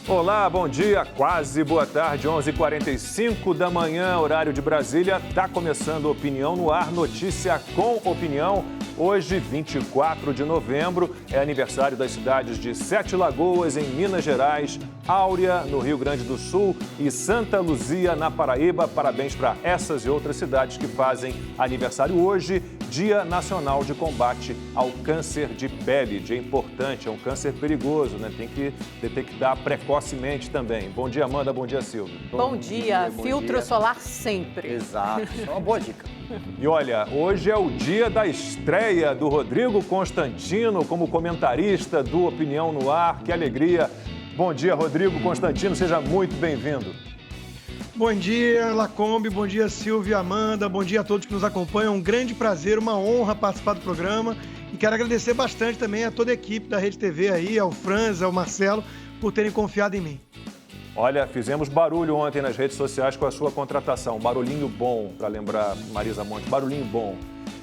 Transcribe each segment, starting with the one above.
Olá, bom dia, quase boa tarde, 11h45 da manhã, horário de Brasília. Está começando Opinião no Ar, notícia com opinião. Hoje, 24 de novembro, é aniversário das cidades de Sete Lagoas, em Minas Gerais, Áurea, no Rio Grande do Sul e Santa Luzia, na Paraíba. Parabéns para essas e outras cidades que fazem aniversário hoje. Dia Nacional de Combate ao Câncer de Pele. Dia importante, é um câncer perigoso, né? Tem que detectar precocemente também. Bom dia, Amanda. Bom dia, Silvio. Bom dia. Filtro solar sempre. Exato, é uma boa dica. E olha, hoje é o dia da estreia do Rodrigo Constantino como comentarista do Opinião no Ar. Que alegria. Bom dia, Rodrigo Constantino. Seja muito bem-vindo. Bom dia, Lacombe, bom dia, Silvio e Amanda, bom dia a todos que nos acompanham. Um grande prazer, uma honra participar do programa e quero agradecer bastante também a toda a equipe da Rede TV aí, ao Franz, ao Marcelo, por terem confiado em mim. Olha, fizemos barulho ontem nas redes sociais com a sua contratação. Barulhinho bom, para lembrar Marisa Monte, barulhinho bom.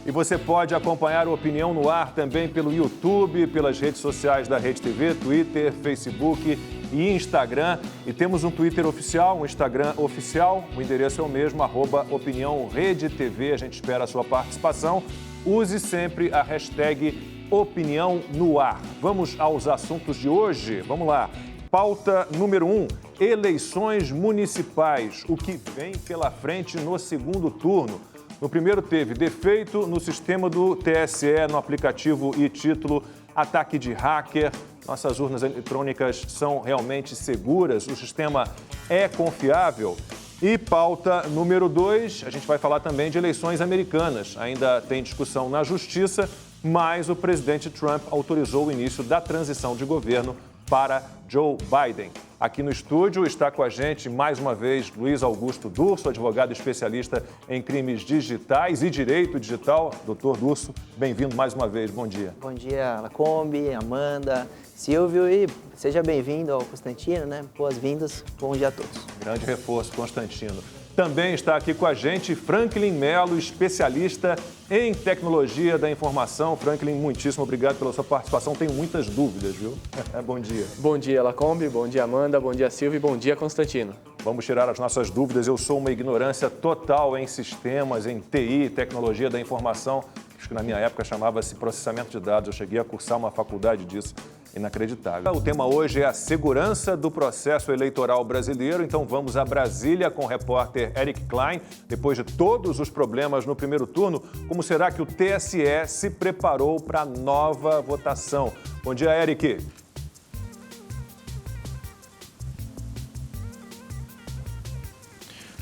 E você pode acompanhar o Opinião no Ar também pelo YouTube, pelas redes sociais da Rede TV, Twitter, Facebook e Instagram. E temos um Twitter oficial, um Instagram oficial. O endereço é o mesmo, @OpiniãoRedeTV. A gente espera a sua participação. Use sempre a hashtag Opinião no Ar. Vamos aos assuntos de hoje. Vamos lá. Pauta número 1, eleições municipais. O que vem pela frente no segundo turno? No primeiro teve defeito no sistema do TSE, no aplicativo e título, ataque de hacker. Nossas urnas eletrônicas são realmente seguras? O sistema é confiável? E pauta número 2, a gente vai falar também de eleições americanas. Ainda tem discussão na Justiça, mas o presidente Trump autorizou o início da transição de governo para Joe Biden. Aqui no estúdio está com a gente, mais uma vez, Luiz Augusto Durso, advogado especialista em crimes digitais e direito digital. Doutor Durso, bem-vindo mais uma vez, bom dia. Bom dia, Lacombe, Amanda, Silvio e seja bem-vindo ao Constantino, né? Boas-vindas, bom dia a todos. Grande reforço, Constantino. Também está aqui com a gente Franklin Melo, especialista em tecnologia da informação. Franklin, muitíssimo obrigado pela sua participação. Tenho muitas dúvidas, viu? Bom dia. Bom dia, Lacombe. Bom dia, Amanda. Bom dia, Silvio. E bom dia, Constantino. Vamos tirar as nossas dúvidas. Eu sou uma ignorância total em sistemas, em TI, tecnologia da informação. Acho que na minha época chamava-se processamento de dados. Eu cheguei a cursar uma faculdade disso. Inacreditável. O tema hoje é a segurança do processo eleitoral brasileiro. Então vamos a Brasília com o repórter Eric Klein. Depois de todos os problemas no primeiro turno, como será que o TSE se preparou para a nova votação? Bom dia, Eric.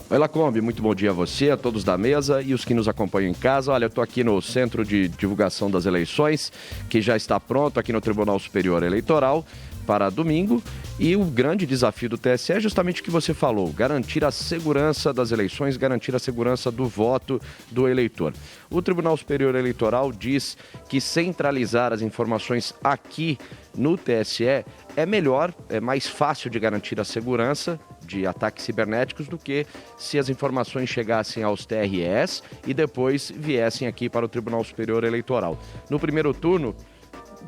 Oi, Lacombe, muito bom dia a você, a todos da mesa e os que nos acompanham em casa. Olha, eu estou aqui no Centro de Divulgação das Eleições, que já está pronto aqui no Tribunal Superior Eleitoral para domingo. E o grande desafio do TSE é justamente o que você falou, garantir a segurança das eleições, garantir a segurança do voto do eleitor. O Tribunal Superior Eleitoral diz que centralizar as informações aqui no TSE é melhor, é mais fácil de garantir a segurança de ataques cibernéticos do que se as informações chegassem aos TREs e depois viessem aqui para o Tribunal Superior Eleitoral. No primeiro turno,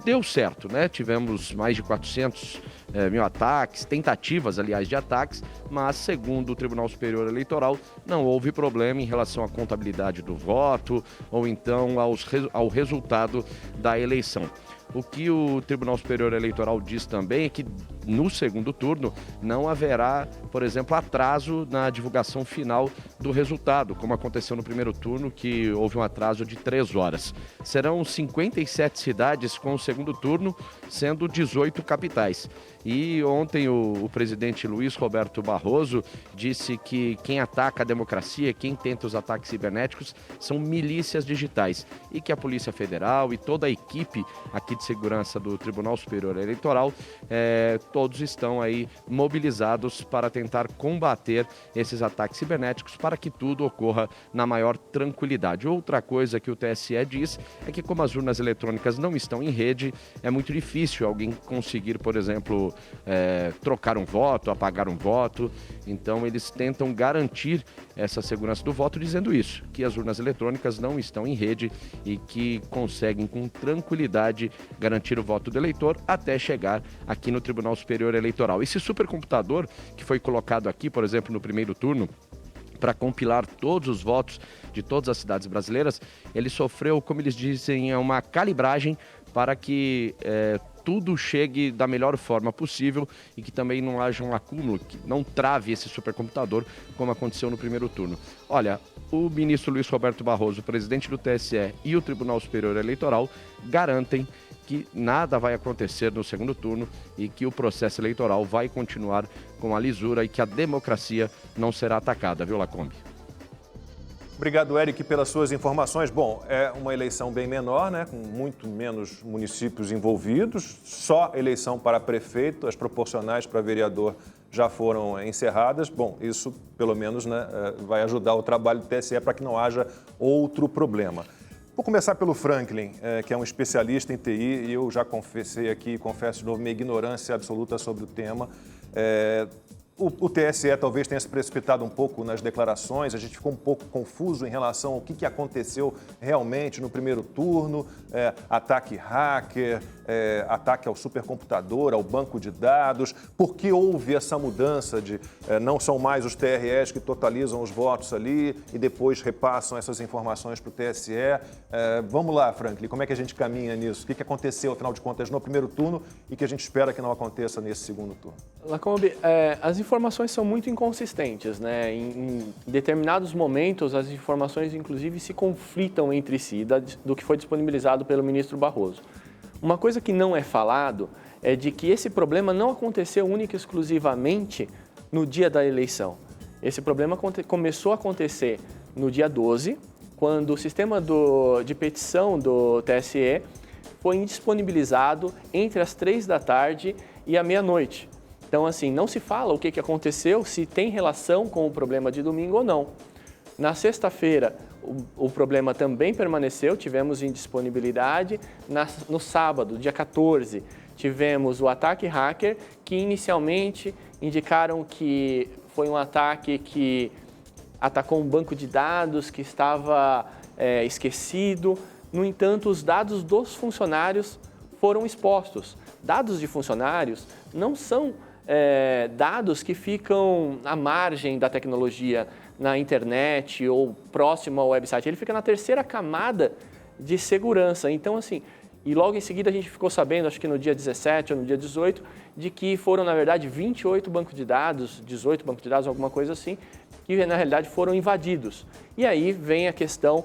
deu certo, né? Tivemos mais de 400 mil ataques, tentativas, aliás, de ataques, mas, segundo o Tribunal Superior Eleitoral, não houve problema em relação à contabilidade do voto ou então ao resultado da eleição. O que o Tribunal Superior Eleitoral diz também é que no segundo turno não haverá, por exemplo, atraso na divulgação final do resultado, como aconteceu no primeiro turno, que houve um atraso de 3 horas. Serão 57 cidades com o segundo turno, sendo 18 capitais. E ontem o presidente Luiz Roberto Barroso disse que quem ataca a democracia, quem tenta os ataques cibernéticos, são milícias digitais. E que a Polícia Federal e toda a equipe aqui de segurança do Tribunal Superior Eleitoral, todos estão aí mobilizados para tentar combater esses ataques cibernéticos para que tudo ocorra na maior tranquilidade. Outra coisa que o TSE diz é que como as urnas eletrônicas não estão em rede, rede, é muito difícil alguém conseguir, por exemplo, trocar um voto, apagar um voto. Então, eles tentam garantir essa segurança do voto dizendo isso, que as urnas eletrônicas não estão em rede e que conseguem com tranquilidade garantir o voto do eleitor até chegar aqui no Tribunal Superior Eleitoral. Esse supercomputador que foi colocado aqui, por exemplo, no primeiro turno, para compilar todos os votos de todas as cidades brasileiras, ele sofreu, como eles dizem, uma calibragem para que tudo chegue da melhor forma possível e que também não haja um acúmulo, que não trave esse supercomputador, como aconteceu no primeiro turno. Olha, o ministro Luiz Roberto Barroso, o presidente do TSE e o Tribunal Superior Eleitoral garantem que nada vai acontecer no segundo turno e que o processo eleitoral vai continuar com a lisura e que a democracia não será atacada, viu, Lacombe? Obrigado, Eric, pelas suas informações. Bom, é uma eleição bem menor, né, com muito menos municípios envolvidos, só eleição para prefeito, as proporcionais para vereador já foram encerradas. Bom, isso, pelo menos, né, vai ajudar o trabalho do TSE para que não haja outro problema. Vou começar pelo Franklin, que é um especialista em TI, e eu já confessei aqui, confesso de novo, minha ignorância absoluta sobre o tema. O TSE talvez tenha se precipitado um pouco nas declarações, a gente ficou um pouco confuso em relação ao que aconteceu realmente no primeiro turno, ataque hacker, ataque ao supercomputador, ao banco de dados, por que houve essa mudança de não são mais os TREs que totalizam os votos ali e depois repassam essas informações para o TSE. Vamos lá, Franklin, como é que a gente caminha nisso? O que aconteceu, afinal de contas, no primeiro turno e que a gente espera que não aconteça nesse segundo turno? Lacombe, as informações são muito inconsistentes, né? Em determinados momentos, as informações, inclusive, se conflitam entre si do que foi disponibilizado pelo ministro Barroso. Uma coisa que não é falado é de que esse problema não aconteceu única e exclusivamente no dia da eleição. Esse problema começou a acontecer no dia 12, quando o sistema de petição do TSE foi indisponibilizado entre as 3 da tarde e a meia-noite. Então, assim, não se fala o que aconteceu, se tem relação com o problema de domingo ou não. Na sexta-feira, o problema também permaneceu, tivemos indisponibilidade. No sábado, dia 14, tivemos o ataque hacker, que inicialmente indicaram que foi um ataque que atacou um banco de dados que estava esquecido. No entanto, os dados dos funcionários foram expostos. Dados de funcionários não são dados que ficam à margem da tecnologia, na internet ou próximo ao website. Ele fica na terceira camada de segurança. Então, assim, e logo em seguida a gente ficou sabendo, acho que no dia 17 ou no dia 18, de que foram, na verdade, 28 bancos de dados, 18 bancos de dados, alguma coisa assim, que na realidade foram invadidos. E aí vem a questão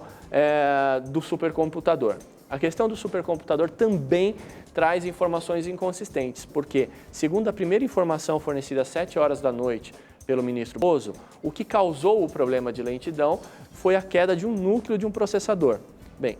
do supercomputador. A questão do supercomputador também traz informações inconsistentes, porque, segundo a primeira informação fornecida às 7 horas da noite pelo ministro Barroso, o que causou o problema de lentidão foi a queda de um núcleo de um processador. Bem,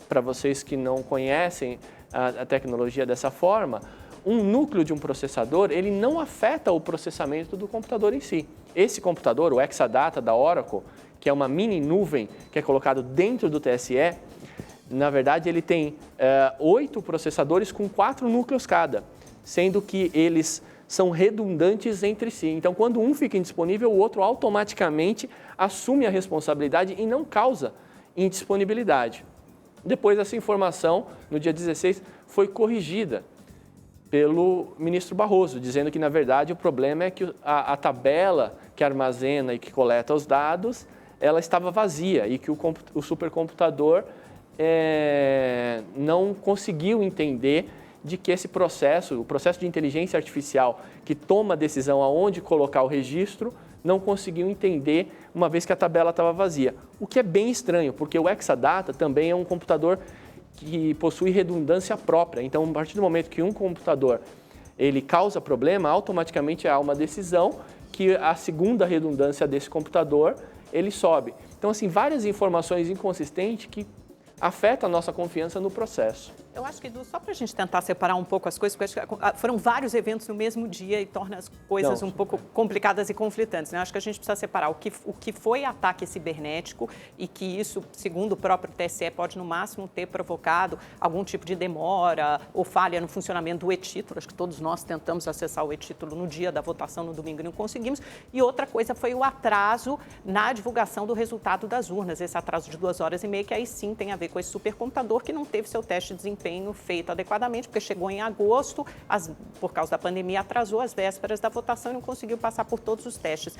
para vocês que não conhecem a tecnologia dessa forma, um núcleo de um processador, ele não afeta o processamento do computador em si. Esse computador, o Exadata da Oracle, que é uma mini nuvem que é colocado dentro do TSE, na verdade ele tem 8 processadores com 4 núcleos cada, sendo que eles são redundantes entre si. Então, quando um fica indisponível, o outro automaticamente assume a responsabilidade e não causa indisponibilidade. Depois, essa informação, no dia 16, foi corrigida pelo ministro Barroso, dizendo que, na verdade, o problema é que a tabela que armazena e que coleta os dados, ela estava vazia e que o supercomputador não conseguiu entender de que esse processo, o processo de inteligência artificial que toma a decisão aonde colocar o registro, não conseguiu entender uma vez que a tabela estava vazia. O que é bem estranho, porque o Exadata também é um computador que possui redundância própria. Então, a partir do momento que um computador ele causa problema, automaticamente há uma decisão que a segunda redundância desse computador ele sobe. Então, assim, várias informações inconsistentes que afetam a nossa confiança no processo. Eu acho que, só para a gente tentar separar um pouco as coisas, porque acho que foram vários eventos no mesmo dia e torna as coisas um pouco complicadas e conflitantes, né? Acho que a gente precisa separar o que foi ataque cibernético e que isso, segundo o próprio TSE, pode no máximo ter provocado algum tipo de demora ou falha no funcionamento do e-título. Acho que todos nós tentamos acessar o e-título no dia da votação, no domingo, e não conseguimos. E outra coisa foi o atraso na divulgação do resultado das urnas, esse atraso de 2h30, que aí sim tem a ver com esse supercomputador que não teve seu teste de desempenho feito adequadamente, porque chegou em agosto, por causa da pandemia, atrasou as vésperas da votação e não conseguiu passar por todos os testes.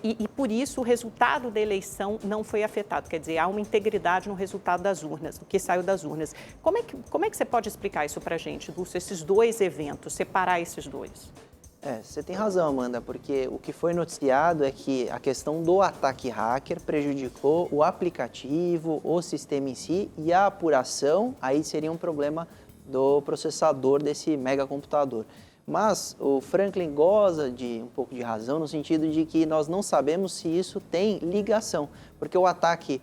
E por isso o resultado da eleição não foi afetado, quer dizer, há uma integridade no resultado das urnas, do que saiu das urnas. Como é que você pode explicar isso para a gente, Dulce, esses dois eventos, separar esses dois? Você tem razão, Amanda, porque o que foi noticiado é que a questão do ataque hacker prejudicou o aplicativo, o sistema em si, e a apuração aí seria um problema do processador desse megacomputador. Mas o Franklin goza de um pouco de razão no sentido de que nós não sabemos se isso tem ligação, porque o ataque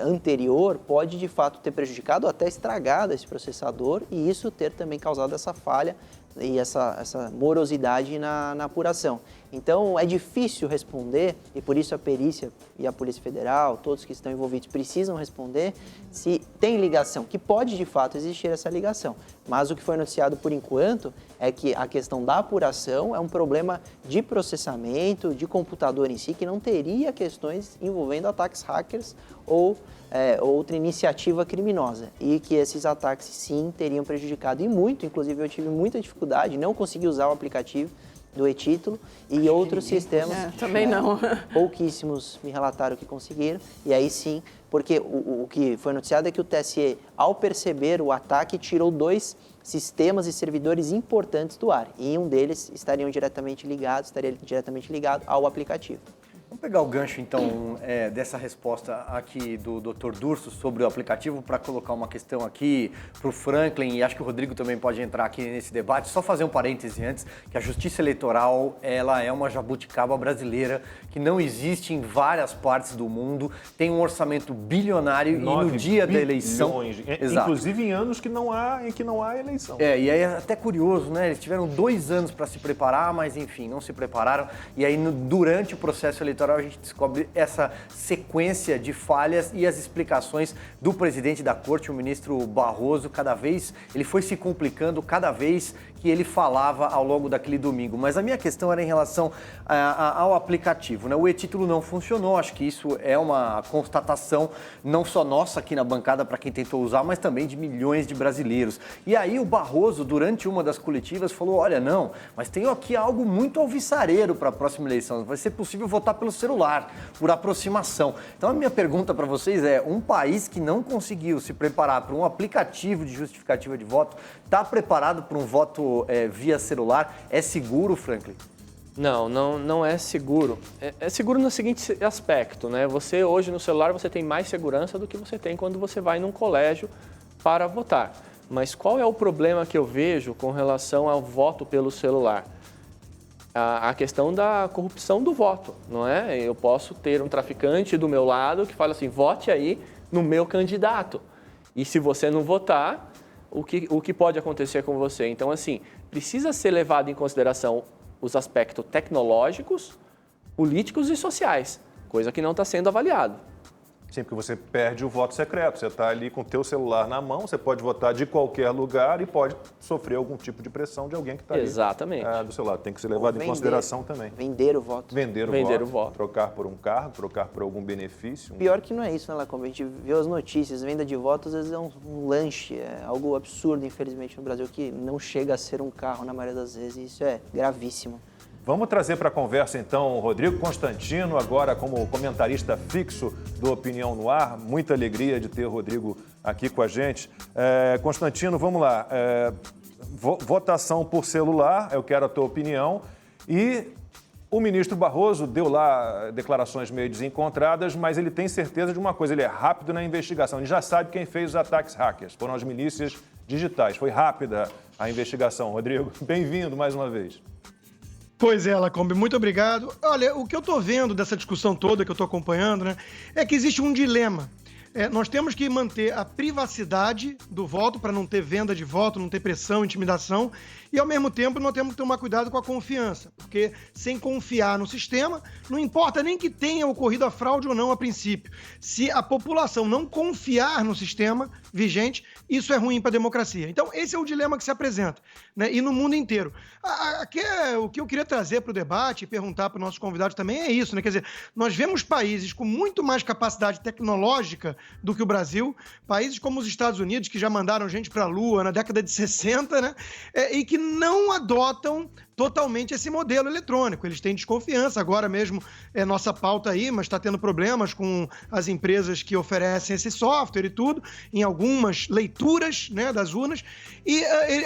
anterior pode de fato ter prejudicado ou até estragado esse processador e isso ter também causado essa falha e essa morosidade na apuração. Então, é difícil responder, e por isso a perícia e a Polícia Federal, todos que estão envolvidos, precisam responder se tem ligação, que pode de fato existir essa ligação. Mas o que foi noticiado por enquanto é que a questão da apuração é um problema de processamento, de computador em si, que não teria questões envolvendo ataques hackers ou outra iniciativa criminosa. E que esses ataques sim teriam prejudicado e muito, inclusive eu tive muita dificuldade, não consegui usar o aplicativo do e-título e outros sistemas. Também não. Pouquíssimos me relataram que conseguiram. E aí sim, porque o que foi noticiado é que o TSE, ao perceber o ataque, tirou 2 sistemas e servidores importantes do ar. E um deles estaria diretamente ligado ao aplicativo. Vamos pegar o gancho, então, dessa resposta aqui do Dr. Durso sobre o aplicativo para colocar uma questão aqui para o Franklin, e acho que o Rodrigo também pode entrar aqui nesse debate. Só fazer um parêntese antes, que a Justiça Eleitoral ela é uma jabuticaba brasileira que não existe em várias partes do mundo, tem um orçamento bilionário e no dia da eleição... Inclusive em anos em que não há eleição. E aí é até curioso, né? Eles tiveram 2 anos para se preparar, mas enfim, não se prepararam. E aí, durante o processo eleitoral, a gente descobre essa sequência de falhas e as explicações do presidente da corte, o ministro Barroso. Cada vez ele foi se complicando, cada vez que ele falava ao longo daquele domingo. Mas a minha questão era em relação ao aplicativo, né? O e-título não funcionou, acho que isso é uma constatação não só nossa aqui na bancada para quem tentou usar, mas também de milhões de brasileiros. E aí o Barroso, durante uma das coletivas, falou, olha, não, mas tem aqui algo muito alvissareiro para a próxima eleição, vai ser possível votar pelo celular, por aproximação. Então a minha pergunta para vocês é, um país que não conseguiu se preparar para um aplicativo de justificativa de voto, está preparado para um voto via celular? É seguro, Franklin? Não é seguro. É seguro no seguinte aspecto, né? Você hoje no celular você tem mais segurança do que você tem quando você vai num colégio para votar. Mas qual é o problema que eu vejo com relação ao voto pelo celular? A questão da corrupção do voto, não é? Eu posso ter um traficante do meu lado que fala assim, vote aí no meu candidato. E se você não votar, o que pode acontecer com você? Então, assim, precisa ser levado em consideração os aspectos tecnológicos, políticos e sociais, coisa que não está sendo avaliado. Sim, porque você perde o voto secreto. Você está ali com o teu celular na mão, você pode votar de qualquer lugar e pode sofrer algum tipo de pressão de alguém que está ali. Exatamente. Do celular. Tem que ser levado em consideração também. Vender o voto. Vender o voto. Trocar por um carro, trocar por algum benefício. Pior que não é isso, né, Lacombe? A gente vê as notícias, venda de votos, às vezes é um lanche, é algo absurdo, infelizmente, no Brasil, que não chega a ser um carro na maioria das vezes, e isso é gravíssimo. Vamos trazer para a conversa, então, o Rodrigo Constantino, agora como comentarista fixo do Opinião no Ar. Muita alegria de ter o Rodrigo aqui com a gente. Constantino, vamos lá. Votação por celular, eu quero a tua opinião. E o ministro Barroso deu lá declarações meio desencontradas, mas ele tem certeza de uma coisa, ele é rápido na investigação. Ele já sabe quem fez os ataques hackers, foram as milícias digitais. Foi rápida a investigação. Rodrigo, bem-vindo mais uma vez. Pois é, Lacombe, muito obrigado. Olha, o que eu estou vendo dessa discussão toda que eu estou acompanhando, né, é que existe um dilema. nós temos que manter a privacidade do voto para não ter venda de voto, não ter pressão, intimidação, e ao mesmo tempo nós temos que tomar cuidado com a confiança, porque sem confiar no sistema, não importa nem que tenha ocorrido a fraude ou não a princípio, se a população não confiar no sistema vigente, isso é ruim para a democracia. Então esse é o dilema que se apresenta, né? E no mundo inteiro. O que eu queria trazer para o debate e perguntar para os nossos convidados também é isso, né? Quer dizer, nós vemos países com muito mais capacidade tecnológica do que o Brasil, países como os Estados Unidos, que já mandaram gente para a Lua na década de 60, né? E que não adotam totalmente esse modelo eletrônico. Eles têm desconfiança. Agora mesmo é nossa pauta aí, mas está tendo problemas com as empresas que oferecem esse software e tudo, em algumas leituras, né, das urnas. E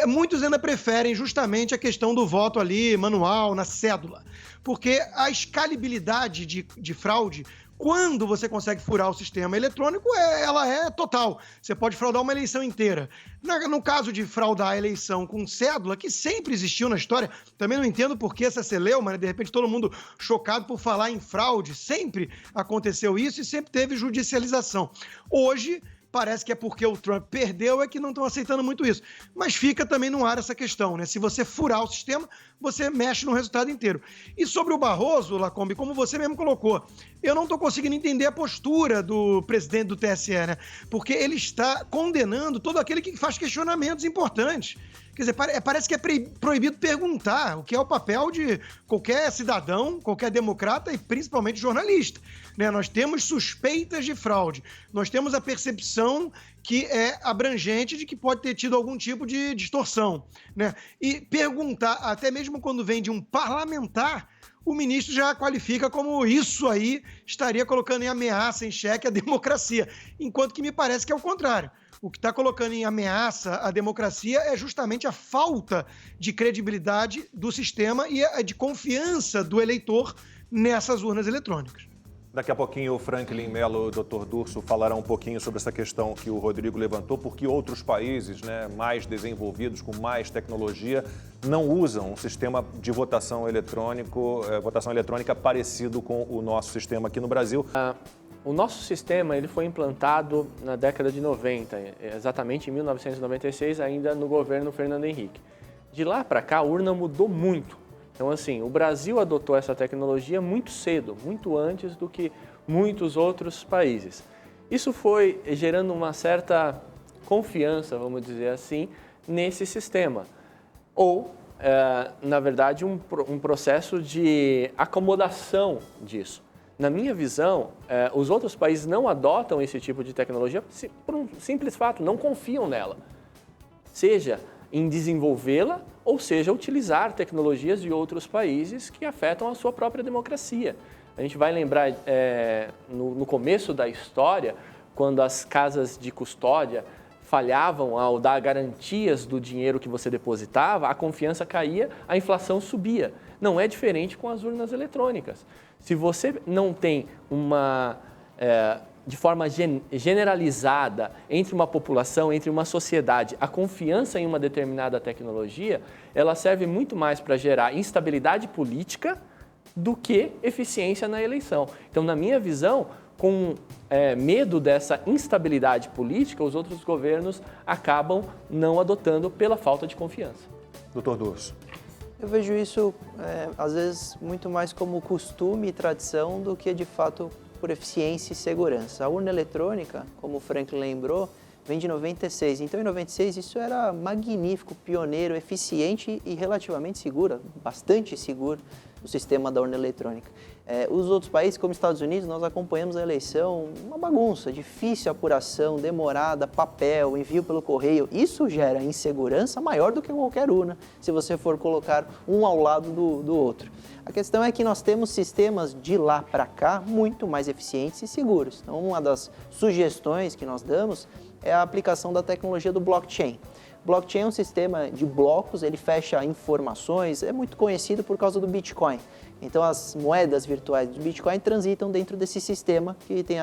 muitos ainda preferem justamente a questão do voto ali manual, na cédula. Porque a escalabilidade de fraude, quando você consegue furar o sistema eletrônico, ela é total. Você pode fraudar uma eleição inteira. No caso de fraudar a eleição com cédula, que sempre existiu na história, também não entendo por que essa celeuma, né? De repente todo mundo chocado por falar em fraude. Sempre aconteceu isso e sempre teve judicialização. Hoje, parece que é porque o Trump perdeu é que não estão aceitando muito isso. Mas fica também no ar essa questão, né? Se você furar o sistema, você mexe no resultado inteiro. E sobre o Barroso, Lacombe, como você mesmo colocou, eu não estou conseguindo entender a postura do presidente do TSE, né? Porque ele está condenando todo aquele que faz questionamentos importantes. Quer dizer, parece que é proibido perguntar, o que é o papel de qualquer cidadão, qualquer democrata e principalmente jornalista, né? Nós temos suspeitas de fraude, nós temos a percepção que é abrangente de que pode ter tido algum tipo de distorção, né? E perguntar, até mesmo quando vem de um parlamentar, o ministro já qualifica como isso aí estaria colocando em ameaça, em xeque a democracia, enquanto que me parece que é o contrário. O que está colocando em ameaça a democracia é justamente a falta de credibilidade do sistema e de confiança do eleitor nessas urnas eletrônicas. Daqui a pouquinho o Franklin Mello e o Dr. Durso falarão um pouquinho sobre essa questão que o Rodrigo levantou, porque outros países, né, mais desenvolvidos, com mais tecnologia, não usam um sistema de votação eletrônica parecido com o nosso sistema aqui no Brasil. O nosso sistema ele foi implantado na década de 90, exatamente em 1996, ainda no governo Fernando Henrique. De lá para cá, a urna mudou muito. Então, assim, o Brasil adotou essa tecnologia muito cedo, muito antes do que muitos outros países. Isso foi gerando uma certa confiança, vamos dizer assim, nesse sistema. Ou, na verdade, um processo de acomodação disso. Na minha visão, os outros países não adotam esse tipo de tecnologia por um simples fato, não confiam nela. Seja em desenvolvê-la, ou seja, utilizar tecnologias de outros países que afetam a sua própria democracia. A gente vai lembrar, no começo da história, quando as casas de custódia falhavam ao dar garantias do dinheiro que você depositava, a confiança caía, a inflação subia. Não é diferente com as urnas eletrônicas. Se você não tem de forma generalizada entre uma população, entre uma sociedade, a confiança em uma determinada tecnologia, ela serve muito mais para gerar instabilidade política do que eficiência na eleição. Então, na minha visão, com medo dessa instabilidade política, os outros governos acabam não adotando pela falta de confiança. Dr. Durso. Eu vejo isso, às vezes, muito mais como costume e tradição do que, de fato, por eficiência e segurança. A urna eletrônica, como o Franklin lembrou, vem de 96. Então, em 96, isso era magnífico, pioneiro, eficiente e relativamente seguro, bastante seguro, o sistema da urna eletrônica. Os outros países, como Estados Unidos, nós acompanhamos a eleição, uma bagunça, difícil apuração, demorada, papel, envio pelo correio. Isso gera insegurança maior do que qualquer urna, se você for colocar um ao lado do outro. A questão é que nós temos sistemas de lá para cá muito mais eficientes e seguros. Então, uma das sugestões que nós damos é a aplicação da tecnologia do blockchain. Blockchain é um sistema de blocos, ele fecha informações, é muito conhecido por causa do Bitcoin. Então, as moedas virtuais do Bitcoin transitam dentro desse sistema que tem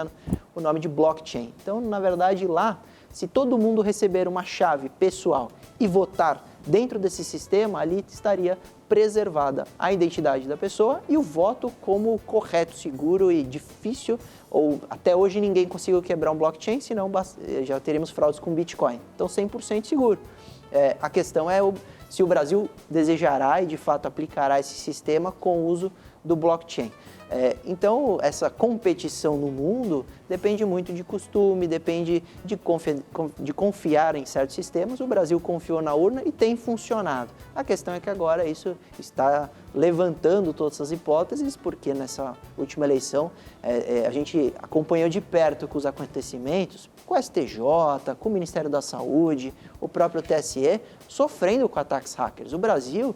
o nome de blockchain. Então, na verdade, lá, se todo mundo receber uma chave pessoal e votar dentro desse sistema, ali estaria preservada a identidade da pessoa e o voto como correto, seguro e difícil, ou até hoje ninguém conseguiu quebrar um blockchain, senão já teríamos fraudes com Bitcoin. Então, 100% seguro. A questão é se o Brasil desejará e, de fato, aplicará esse sistema com o uso do blockchain. Então, essa competição no mundo depende muito de costume, depende de confiar em certos sistemas. O Brasil confiou na urna e tem funcionado. A questão é que agora isso está levantando todas essas hipóteses, porque nessa última eleição a gente acompanhou de perto com os acontecimentos, com o STJ, com o Ministério da Saúde, o próprio TSE, sofrendo com ataques hackers. O Brasil,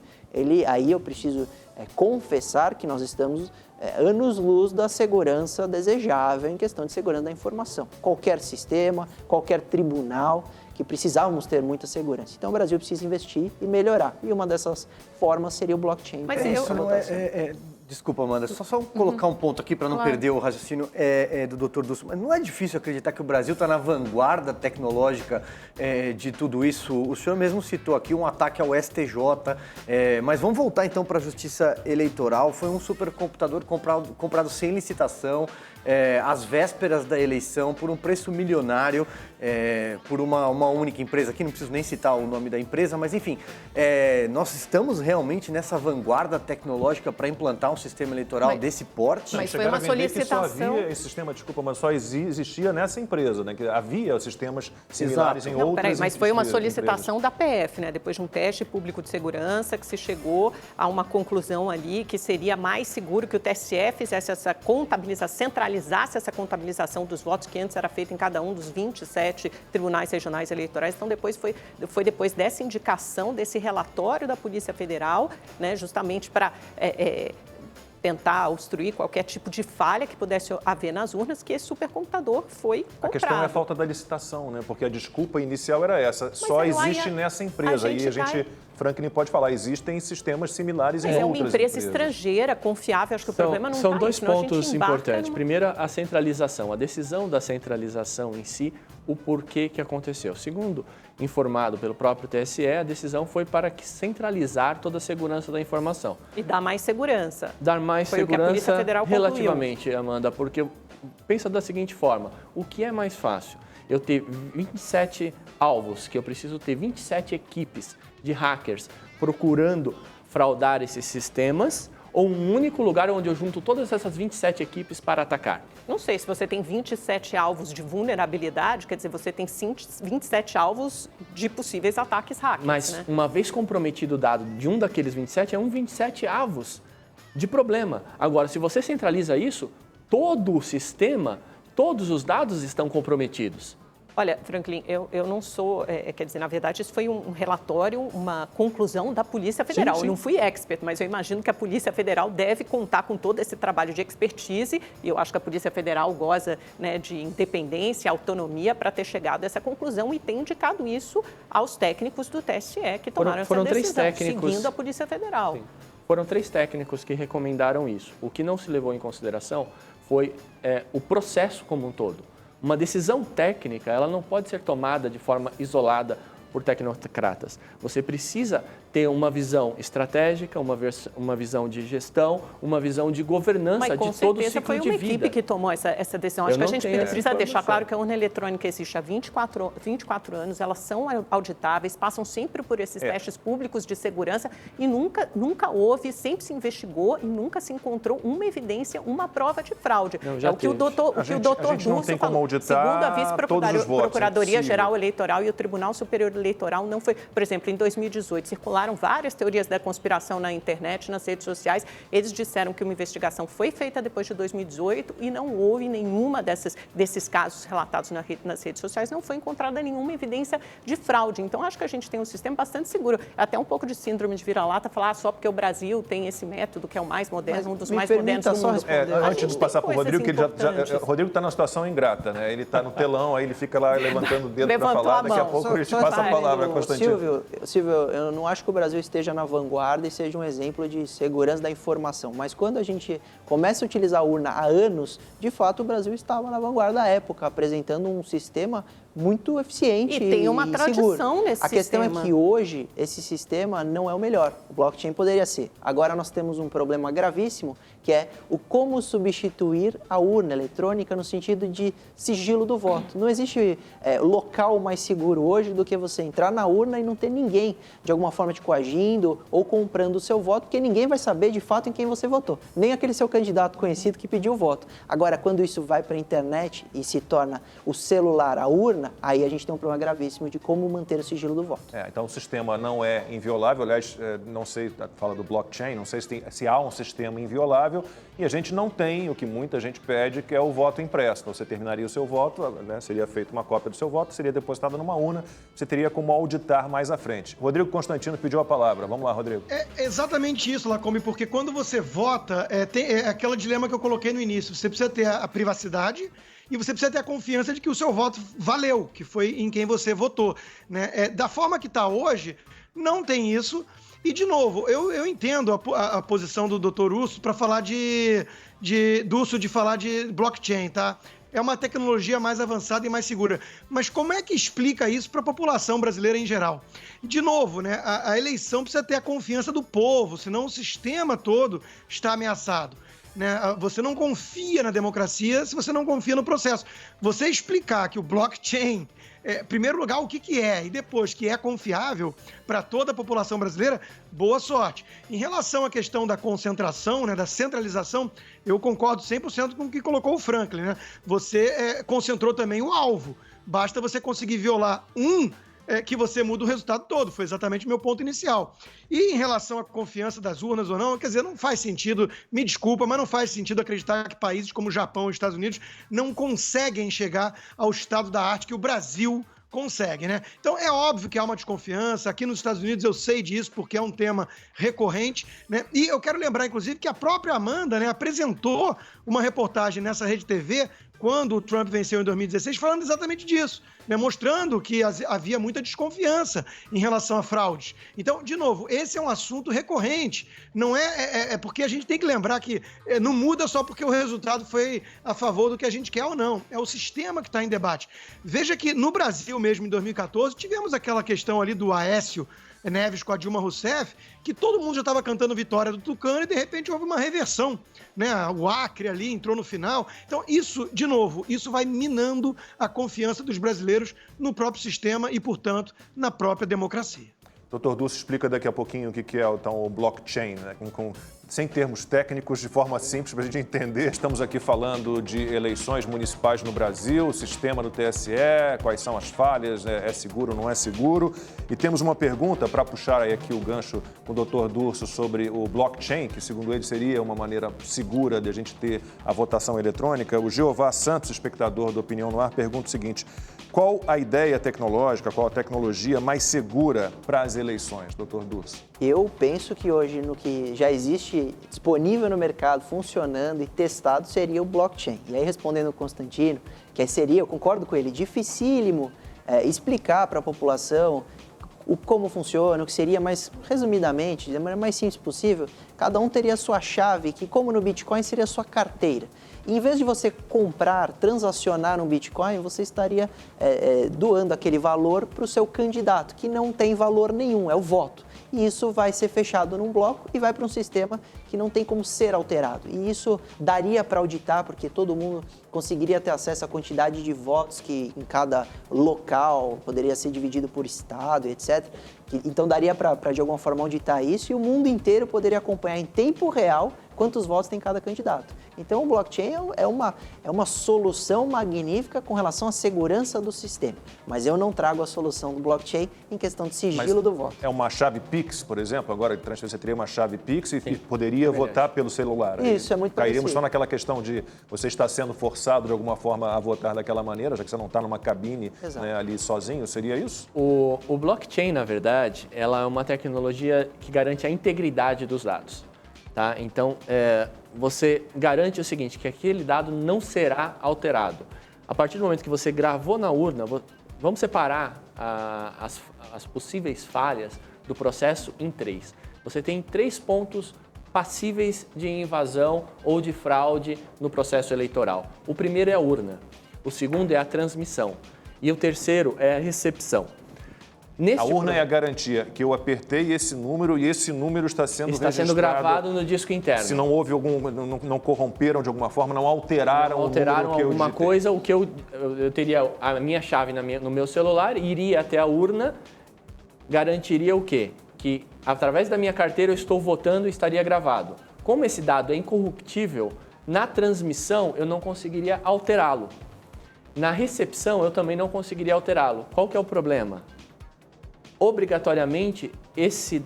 aí eu preciso confessar que nós estamos anos-luz da segurança desejável em questão de segurança da informação. Qualquer sistema, qualquer tribunal, que precisávamos ter muita segurança. Então o Brasil precisa investir e melhorar. E uma dessas formas seria o blockchain. Mas isso não Desculpa, Amanda, só colocar um ponto aqui para não perder o raciocínio do Dr. Dulce. Mas não é difícil acreditar que o Brasil está na vanguarda tecnológica de tudo isso. O senhor mesmo citou aqui um ataque ao STJ, mas vamos voltar então para a Justiça Eleitoral. Foi um supercomputador comprado sem licitação, às vésperas da eleição, por um preço milionário, por uma única empresa. Aqui não preciso nem citar o nome da empresa, mas enfim, nós estamos realmente nessa vanguarda tecnológica para implantar um sistema eleitoral desse porte? Mas foi uma solicitação. Que só havia esse sistema, desculpa, mas só existia nessa empresa, né? Que havia sistemas similares em outras. Mas foi uma solicitação da PF, né? Depois de um teste público de segurança, que se chegou a uma conclusão ali que seria mais seguro que o TSE fizesse essa contabilização, centralizasse essa contabilização dos votos que antes era feita em cada um dos 27 tribunais regionais eleitorais. Então, foi depois dessa indicação, desse relatório da Polícia Federal, né? Justamente para tentar obstruir qualquer tipo de falha que pudesse haver nas urnas, que esse supercomputador foi comprado. A questão é a falta da licitação, né? Porque a desculpa inicial era essa, só existe nessa empresa. E a gente, Franklin pode falar, existem sistemas similares em outras empresas. É uma empresa estrangeira, confiável, acho que o problema não está. São dois pontos importantes. Primeiro, a centralização, a decisão da centralização em si, o porquê que aconteceu. Segundo, informado pelo próprio TSE, a decisão foi para centralizar toda a segurança da informação. E dar mais segurança. Dar mais foi segurança o que a Polícia Federal relativamente, Amanda, porque pensa da seguinte forma, o que é mais fácil? Eu ter 27 alvos, que eu preciso ter 27 equipes de hackers procurando fraudar esses sistemas, ou um único lugar onde eu junto todas essas 27 equipes para atacar? Não sei, se você tem 27 alvos de vulnerabilidade, quer dizer, você tem 27 alvos de possíveis ataques hackers, Mas, né? Uma vez comprometido o dado de um daqueles 27, é 27 alvos de problema. Agora, se você centraliza isso, todo o sistema, todos os dados estão comprometidos. Olha, Franklin, eu não sou, quer dizer, na verdade, isso foi um relatório, uma conclusão da Polícia Federal. Sim. Eu não fui expert, mas eu imagino que a Polícia Federal deve contar com todo esse trabalho de expertise, e eu acho que a Polícia Federal goza, né, de independência, autonomia para ter chegado a essa conclusão e tem indicado isso aos técnicos do TSE que tomaram essa decisão, seguindo a Polícia Federal. Sim. Foram 3 técnicos que recomendaram isso. O que não se levou em consideração foi o processo como um todo. Uma decisão técnica, ela não pode ser tomada de forma isolada por tecnocratas. Você precisa ter uma visão estratégica, uma visão de gestão, uma visão de governança de todo o ciclo de vida. Foi uma equipe que tomou essa decisão. Acho que a gente precisa deixar claro que a urna eletrônica existe há 24 anos, elas são auditáveis, passam sempre por esses testes públicos de segurança e nunca houve, sempre se investigou e nunca se encontrou uma evidência, uma prova de fraude. Não, o que o doutor Dulce falou. Segundo a Vice-Procuradoria-Geral Eleitoral e o Tribunal Superior Eleitoral, não foi... Por exemplo, em 2018, circularam várias teorias da conspiração na internet, nas redes sociais. Eles disseram que uma investigação foi feita depois de 2018 e não houve nenhuma desses casos relatados nas redes sociais, não foi encontrada nenhuma evidência de fraude. Então, acho que a gente tem um sistema bastante seguro. Até um pouco de síndrome de vira-lata, falar só porque o Brasil tem esse método que é o mais moderno, um dos mais modernos do mundo. Antes de passar para o Rodrigo, que o Rodrigo está numa situação ingrata, né? Ele está no telão, aí ele fica lá levantando o dedo para falar, daqui a pouco a gente passa a palavra, Constantino. Silvio, eu não acho que o Brasil esteja na vanguarda e seja um exemplo de segurança da informação, mas quando a gente começa a utilizar a urna há anos, de fato o Brasil estava na vanguarda da época, apresentando um sistema muito eficiente e tem uma tradição seguro. nesse A questão sistema. é que hoje esse sistema não é o melhor. O blockchain poderia ser. Agora nós temos um problema gravíssimo, que é o como substituir a urna eletrônica no sentido de sigilo do voto. Não existe local mais seguro hoje do que você entrar na urna e não ter ninguém, de alguma forma, te coagindo ou comprando o seu voto, porque ninguém vai saber de fato em quem você votou. Nem aquele seu candidato conhecido que pediu o voto. Agora, quando isso vai para a internet e se torna o celular a urna, aí a gente tem um problema gravíssimo de como manter o sigilo do voto. Então o sistema não é inviolável, aliás, não sei, fala do blockchain, não sei se há um sistema inviolável e a gente não tem o que muita gente pede, que é o voto impresso. Então você terminaria o seu voto, né, seria feita uma cópia do seu voto, seria depositada numa urna, você teria como auditar mais à frente. Rodrigo Constantino pediu a palavra. Vamos lá, Rodrigo. É exatamente isso, Lacombe, porque quando você vota, tem aquele dilema que eu coloquei no início, você precisa ter a privacidade e você precisa ter a confiança de que o seu voto valeu, que foi em quem você votou, né? Da forma que está hoje, não tem isso. E, de novo, eu entendo a posição do Dr. Urso para falar de falar de blockchain, tá? É uma tecnologia mais avançada e mais segura. Mas como é que explica isso para a população brasileira em geral? De novo, né? A eleição precisa ter a confiança do povo, senão o sistema todo está ameaçado. Né? Você não confia na democracia se você não confia no processo. Você explicar que o blockchain, em primeiro lugar, o que é, e depois que é confiável para toda a população brasileira, boa sorte. Em relação à questão da concentração, né, da centralização, eu concordo 100% com o que colocou o Franklin. Né? Você concentrou também o alvo. Basta você conseguir violar que você muda o resultado todo. Foi exatamente o meu ponto inicial. E em relação à confiança das urnas ou não, quer dizer, não faz sentido, me desculpa, mas não faz sentido acreditar que países como o Japão e os Estados Unidos não conseguem chegar ao estado da arte que o Brasil consegue, né? Então, é óbvio que há uma desconfiança. Aqui nos Estados Unidos eu sei disso, porque é um tema recorrente, né? E eu quero lembrar, inclusive, que a própria Amanda, né, apresentou uma reportagem nessa Rede TV quando o Trump venceu em 2016, falando exatamente disso, né? Mostrando que havia muita desconfiança em relação a fraudes. Então, de novo, esse é um assunto recorrente. Não é porque a gente tem que lembrar que não muda só porque o resultado foi a favor do que a gente quer ou não. É o sistema que está em debate. Veja que no Brasil mesmo, em 2014, tivemos aquela questão ali do Aécio Neves com a Dilma Rousseff, que todo mundo já estava cantando vitória do Tucano e de repente houve uma reversão, né? O Acre ali entrou no final. Então isso, de novo, isso vai minando a confiança dos brasileiros no próprio sistema e, portanto, na própria democracia. Dr. Dulce explica daqui a pouquinho o que é então, o blockchain, né? Sem termos técnicos, de forma simples para a gente entender. Estamos aqui falando de eleições municipais no Brasil, o sistema do TSE, quais são as falhas, é seguro ou não é seguro. E temos uma pergunta para puxar aí aqui o gancho com o Dr. Durso sobre o blockchain, que segundo ele seria uma maneira segura de a gente ter a votação eletrônica. O Jeová Santos, espectador do Opinião no Ar, pergunta o seguinte: qual a ideia tecnológica, qual a tecnologia mais segura para as eleições, Dr. Durso? Eu penso que hoje, no que já existe disponível no mercado, funcionando e testado, seria o blockchain. E aí, respondendo o Constantino, que seria, eu concordo com ele, dificílimo explicar para a população como funciona, o que seria, mas resumidamente, da maneira mais simples possível, cada um teria a sua chave, que como no Bitcoin seria a sua carteira. E em vez de você comprar, transacionar um Bitcoin, você estaria doando aquele valor para o seu candidato, que não tem valor nenhum, é o voto. E isso vai ser fechado num bloco e vai para um sistema que não tem como ser alterado. E isso daria para auditar, porque todo mundo conseguiria ter acesso à quantidade de votos que em cada local poderia ser dividido por estado, etc. Então daria para, de alguma forma, auditar isso e o mundo inteiro poderia acompanhar em tempo real quantos votos tem cada candidato. Então o blockchain é uma solução magnífica com relação à segurança do sistema. Mas eu não trago a solução do blockchain em questão de sigilo do voto. É uma chave Pix, por exemplo? Agora você teria uma chave Pix e poderia votar pelo celular. Isso, é muito parecido. Cairíamos só naquela questão de você estar sendo forçado de alguma forma a votar daquela maneira, já que você não está numa cabine, né, ali sozinho, seria isso? O blockchain, na verdade, ela é uma tecnologia que garante a integridade dos dados. Tá? Então, você garante o seguinte, que aquele dado não será alterado. A partir do momento que você gravou na urna, Vamos separar as possíveis falhas do processo em 3. Você tem 3 pontos passíveis de invasão ou de fraude no processo eleitoral. O primeiro é a urna, o segundo é a transmissão e o terceiro é a recepção. A urna é a garantia que eu apertei esse número e esse número está sendo registrado. Está sendo gravado no disco interno. Se não houve não corromperam de alguma forma, não alteraram o número que eu alguma digitei. coisa, o que eu teria a minha chave no meu celular, iria até a urna, garantiria o quê? Que através da minha carteira eu estou votando e estaria gravado. Como esse dado é incorruptível, na transmissão eu não conseguiria alterá-lo. Na recepção eu também não conseguiria alterá-lo. Qual que é o problema? Obrigatoriamente, esse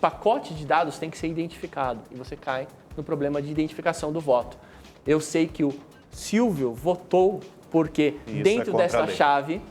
pacote de dados tem que ser identificado e você cai no problema de identificação do voto. Eu sei que o Silvio votou porque dentro dessa chave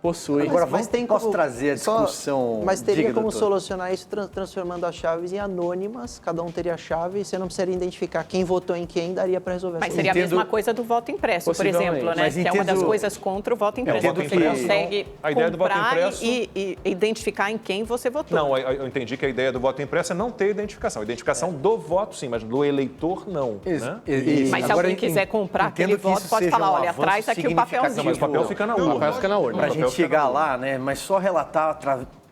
possui... Agora, posso trazer a discussão... Mas teria como doutor. solucionar isso transformando as chaves em anônimas, cada um teria a chave e você não precisaria identificar quem votou em quem, daria para resolver. Mas seria a mesma coisa do voto impresso, por exemplo, né? Mas que é uma das coisas contra o voto impresso. voto Você impresso, consegue a ideia do voto comprar impresso... e identificar em quem você votou. Não, eu entendi que a ideia do voto impresso é não ter identificação. Identificação do voto, sim, mas do eleitor, não. Né? Mas se alguém quiser comprar aquele voto, pode falar, olha, traz aqui o papelzinho. Não, mas o papel fica na urna. O papel fica na urna. Para a gente chegar lá, né? Mas só relatar,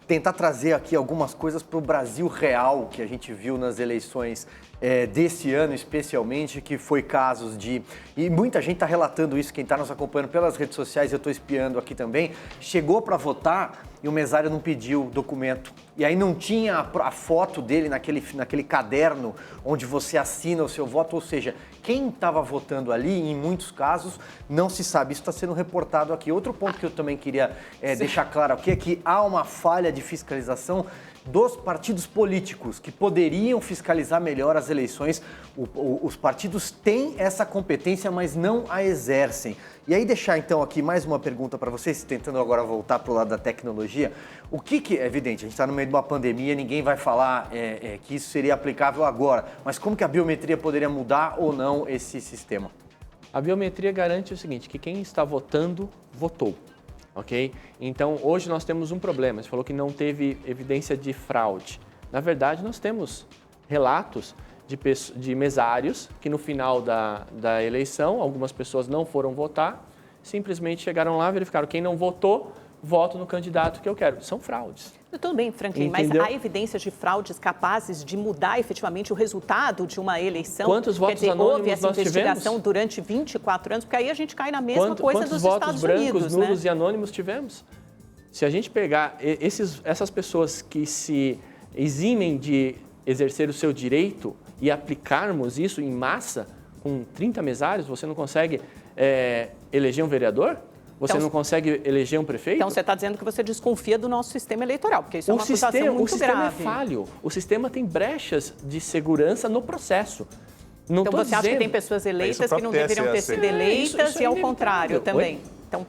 tentar trazer aqui algumas coisas para o Brasil real que a gente viu nas eleições desse ano, especialmente, que foi casos de... E muita gente está relatando isso, quem está nos acompanhando pelas redes sociais, eu estou espiando aqui também, chegou para votar e o mesário não pediu documento. E aí não tinha a foto dele naquele caderno onde você assina o seu voto, ou seja, quem estava votando ali, em muitos casos, não se sabe. Isso está sendo reportado aqui. Outro ponto que eu também queria deixar claro aqui é que há uma falha de fiscalização dos partidos políticos que poderiam fiscalizar melhor as eleições. Os partidos têm essa competência, mas não a exercem. E aí deixar então aqui mais uma pergunta para vocês, tentando agora voltar para o lado da tecnologia. O que é evidente, a gente está no meio de uma pandemia, ninguém vai falar que isso seria aplicável agora, mas como que a biometria poderia mudar ou não esse sistema? A biometria garante o seguinte, que quem está votando, votou. Ok? Então, hoje nós temos um problema. Você falou que não teve evidência de fraude. Na verdade, nós temos relatos de mesários que no final da eleição, algumas pessoas não foram votar, simplesmente chegaram lá, verificaram quem não votou, voto no candidato que eu quero. São fraudes. Tudo bem, Franklin, Entendeu? mas há evidências de fraudes capazes de mudar efetivamente o resultado de uma eleição? Quantos votos Quer dizer, anônimos houve essa nós investigação tivemos? durante 24 anos, porque aí a gente cai na mesma coisa dos Quantos votos Estados brancos, Unidos, nulos né? e anônimos tivemos? Se a gente pegar essas pessoas que se eximem de exercer o seu direito e aplicarmos isso em massa, com 30 mesários, você não consegue eleger um vereador? Você não consegue eleger um prefeito? Então, você está dizendo que você desconfia do nosso sistema eleitoral, porque isso é uma acusação muito grave. O sistema é falho. O sistema tem brechas de segurança no processo. Não então, você acha que tem pessoas eleitas que não deveriam ter sido eleitas e ao contrário também? Então,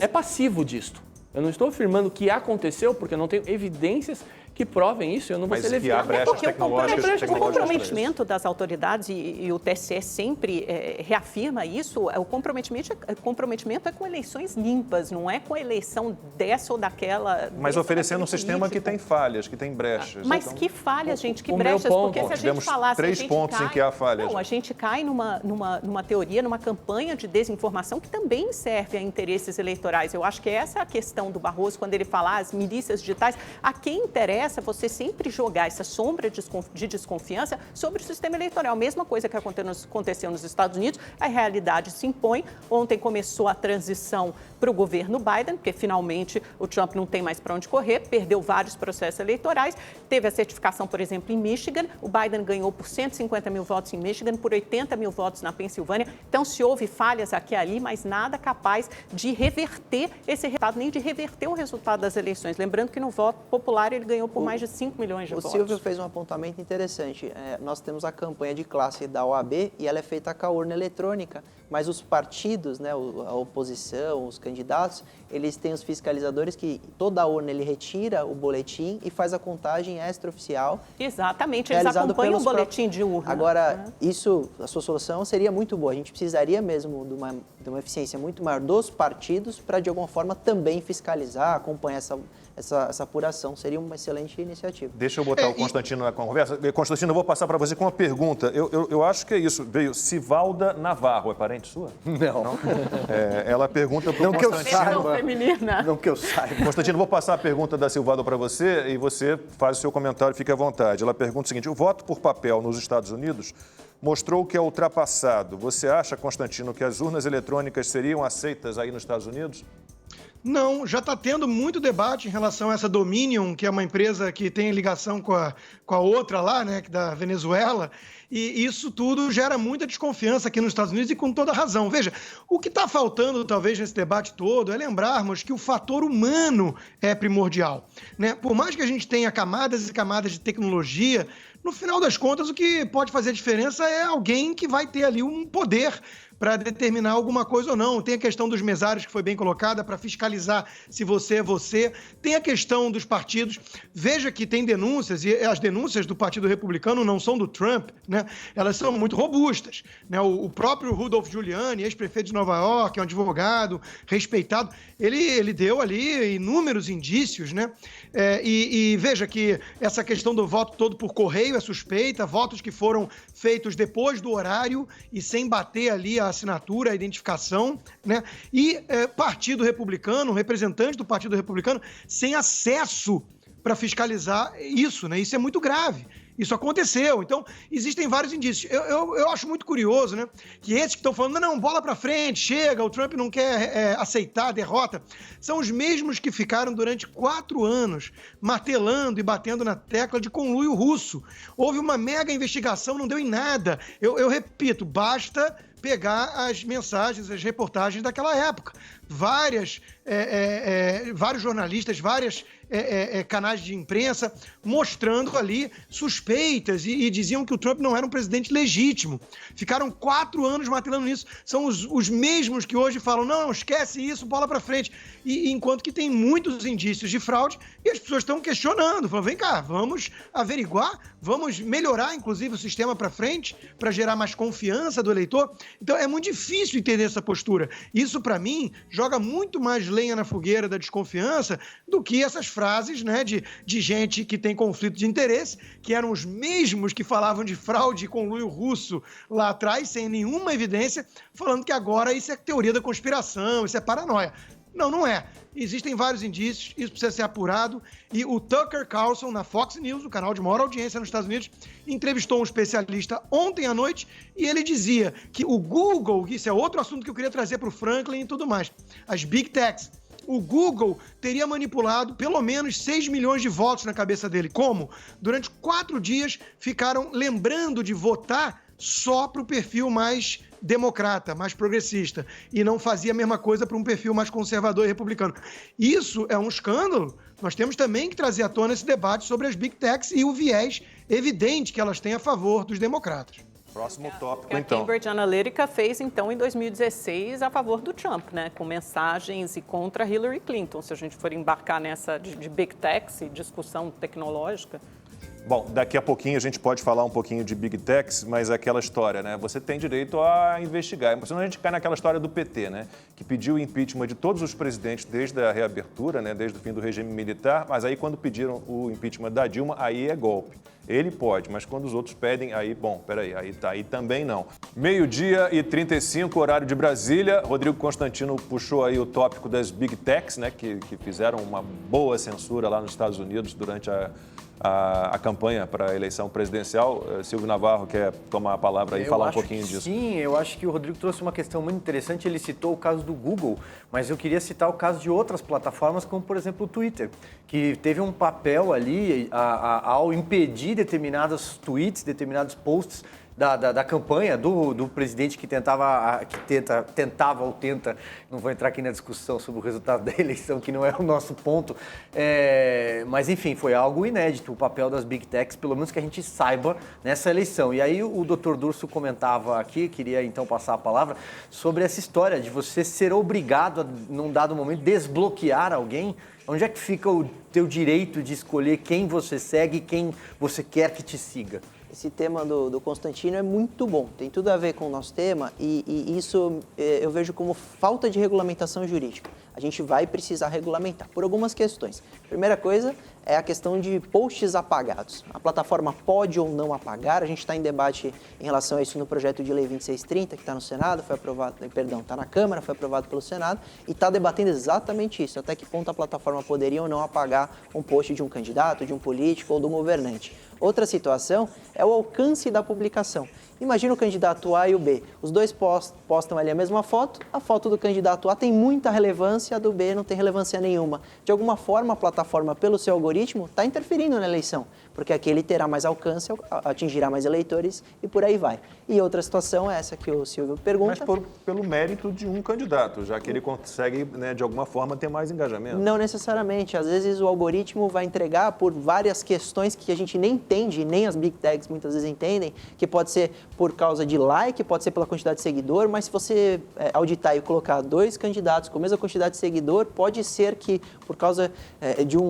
É passivo disto. Eu não estou afirmando que aconteceu, porque eu não tenho evidências que provem isso, eu não vou ser levado. É porque o comprometimento das autoridades, e o TSE sempre reafirma isso, o comprometimento é com eleições limpas, não é com a eleição dessa ou daquela... Mas oferecendo um sistema que tem falhas, que tem brechas. Mas então, que falhas, gente, que o brechas, meu ponto, porque se a gente tivemos falasse... 3 pontos em que há falhas. Não, a gente cai numa teoria, numa campanha de desinformação que também serve a interesses eleitorais. Eu acho que essa é a questão do Barroso, quando ele fala as milícias digitais. A quem interessa você sempre jogar essa sombra de desconfiança sobre o sistema eleitoral. Mesma coisa que aconteceu nos Estados Unidos, a realidade se impõe. Ontem começou a transição para o governo Biden, porque finalmente o Trump não tem mais para onde correr, perdeu vários processos eleitorais, teve a certificação, por exemplo, em Michigan, o Biden ganhou por 150 mil votos em Michigan, por 80 mil votos na Pensilvânia. Então, se houve falhas aqui e ali, mas nada capaz de reverter esse resultado, nem de reverter o resultado das eleições. Lembrando que no voto popular ele ganhou por mais de 5 milhões de votos. O Silvio fez um apontamento interessante. Nós temos a campanha de classe da OAB e ela é feita com a urna eletrônica. Mas os partidos, né, a oposição, os candidatos, eles têm os fiscalizadores que toda a urna ele retira o boletim e faz a contagem extraoficial. Exatamente, eles acompanham o boletim de urna. Agora, a sua solução seria muito boa. A gente precisaria mesmo de uma eficiência muito maior dos partidos para, de alguma forma, também fiscalizar, acompanhar essa apuração. Seria uma excelente iniciativa. Deixa eu botar o Constantino na conversa. Constantino, eu vou passar para você com uma pergunta. Eu acho que é isso. Veio Sivalda Navarro, é parente sua? Não. Ela pergunta para o Constantino. Feminina. Não que eu saiba. Constantino, vou passar a pergunta da Sivalda para você e você faz o seu comentário, fique à vontade. Ela pergunta o seguinte: o voto por papel nos Estados Unidos mostrou que é ultrapassado. Você acha, Constantino, que as urnas eletrônicas seriam aceitas aí nos Estados Unidos? Não, já está tendo muito debate em relação a essa Dominion, que é uma empresa que tem ligação com a outra lá, né, da Venezuela, e isso tudo gera muita desconfiança aqui nos Estados Unidos e com toda razão. Veja, o que está faltando talvez nesse debate todo é lembrarmos que o fator humano é primordial, né? Por mais que a gente tenha camadas e camadas de tecnologia, no final das contas o que pode fazer diferença é alguém que vai ter ali um poder para determinar alguma coisa ou não. Tem a questão dos mesários, que foi bem colocada, para fiscalizar se você é você. Tem a questão dos partidos. Veja que tem denúncias, e as denúncias do Partido Republicano não são do Trump, né? Elas são muito robustas, né? O próprio Rudolph Giuliani, ex-prefeito de Nova York, é um advogado respeitado, ele deu ali inúmeros indícios, né? E veja que essa questão do voto todo por correio é suspeita, votos que foram feitos depois do horário e sem bater ali a assinatura, a identificação, né? E Partido Republicano, representante do Partido Republicano, sem acesso para fiscalizar isso, né? Isso é muito grave. Isso aconteceu. Então, existem vários indícios. Eu acho muito curioso, né, que esses que estão falando, não, bola para frente, chega, o Trump não quer aceitar a derrota, são os mesmos que ficaram durante 4 anos martelando e batendo na tecla de conluio russo. Houve uma mega investigação, não deu em nada. Eu repito, basta pegar as mensagens, as reportagens daquela época. Vários jornalistas, vários canais de imprensa mostrando ali suspeitas e diziam que o Trump não era um presidente legítimo. Ficaram 4 anos martelando nisso. São os mesmos que hoje falam, não, esquece isso, bola pra frente. E enquanto que tem muitos indícios de fraude e as pessoas estão questionando, falando, vem cá, vamos averiguar, vamos melhorar, inclusive, o sistema pra frente para gerar mais confiança do eleitor. Então, é muito difícil entender essa postura. Isso, para mim, joga muito mais lenha na fogueira da desconfiança do que essas frases, né, de gente que tem conflito de interesse, que eram os mesmos que falavam de fraude e conluio russo lá atrás, sem nenhuma evidência, falando que agora isso é teoria da conspiração, isso é paranoia. Não é. Existem vários indícios, isso precisa ser apurado. E o Tucker Carlson, na Fox News, o canal de maior audiência nos Estados Unidos, entrevistou um especialista ontem à noite e ele dizia que o Google, isso é outro assunto que eu queria trazer para o Franklin e tudo mais, as Big Techs, o Google teria manipulado pelo menos 6 milhões de votos na cabeça dele. Como? Durante 4 dias ficaram lembrando de votar só para o perfil mais democrata, mais progressista, e não fazia a mesma coisa para um perfil mais conservador e republicano. Isso é um escândalo. Nós temos também que trazer à tona esse debate sobre as Big Techs e o viés evidente que elas têm a favor dos democratas. Próximo tópico, a então. Cambridge Analytica fez, então, em 2016, a favor do Trump, né? Com mensagens e contra Hillary Clinton, se a gente for embarcar nessa de Big Techs e discussão tecnológica. Bom, daqui a pouquinho a gente pode falar um pouquinho de Big Techs, mas é aquela história, né? Você tem direito a investigar. Senão a gente cai naquela história do PT, né? Que pediu o impeachment de todos os presidentes desde a reabertura, né? Desde o fim do regime militar, mas aí quando pediram o impeachment da Dilma, aí é golpe. Ele pode, mas quando os outros pedem, aí, bom, peraí, aí também não. 12h35, horário de Brasília. Rodrigo Constantino puxou aí o tópico das Big Techs, né? Que fizeram uma boa censura lá nos Estados Unidos durante a campanha para a eleição presidencial. Silvio Navarro quer tomar a palavra aí e falar um pouquinho disso. Sim, eu acho que o Rodrigo trouxe uma questão muito interessante. Ele citou o caso do Google, mas eu queria citar o caso de outras plataformas, como, por exemplo, o Twitter, que teve um papel ali ao impedir determinados tweets, determinados posts da campanha do presidente que tenta, não vou entrar aqui na discussão sobre o resultado da eleição, que não é o nosso ponto, mas enfim, foi algo inédito, o papel das Big Techs, pelo menos que a gente saiba nessa eleição. E aí o Dr. Durso comentava aqui, queria então passar a palavra, sobre essa história de você ser obrigado a, num dado momento, desbloquear alguém. Onde é que fica o teu direito de escolher quem você segue e quem você quer que te siga? Esse tema do Constantino é muito bom, tem tudo a ver com o nosso tema e isso eu vejo como falta de regulamentação jurídica. A gente vai precisar regulamentar por algumas questões. Primeira coisa é a questão de posts apagados. A plataforma pode ou não apagar, a gente está em debate em relação a isso no projeto de lei 2630, que está no Senado, está na Câmara, foi aprovado pelo Senado, e está debatendo exatamente isso, até que ponto a plataforma poderia ou não apagar um post de um candidato, de um político ou de um governante. Outra situação é o alcance da publicação. Imagina o candidato A e o B. Os dois postam ali a mesma foto, a foto do candidato A tem muita relevância, a do B não tem relevância nenhuma. De alguma forma, a plataforma, pelo seu algoritmo, está interferindo na eleição, porque aquele terá mais alcance, atingirá mais eleitores e por aí vai. E outra situação é essa que o Silvio pergunta. Mas pelo mérito de um candidato, já que ele consegue, né, de alguma forma, ter mais engajamento. Não necessariamente. Às vezes o algoritmo vai entregar por várias questões que a gente nem entende, nem as Big Techs muitas vezes entendem, que pode ser por causa de like, pode ser pela quantidade de seguidor, mas se você auditar e colocar dois candidatos com a mesma quantidade de seguidor, pode ser que, por causa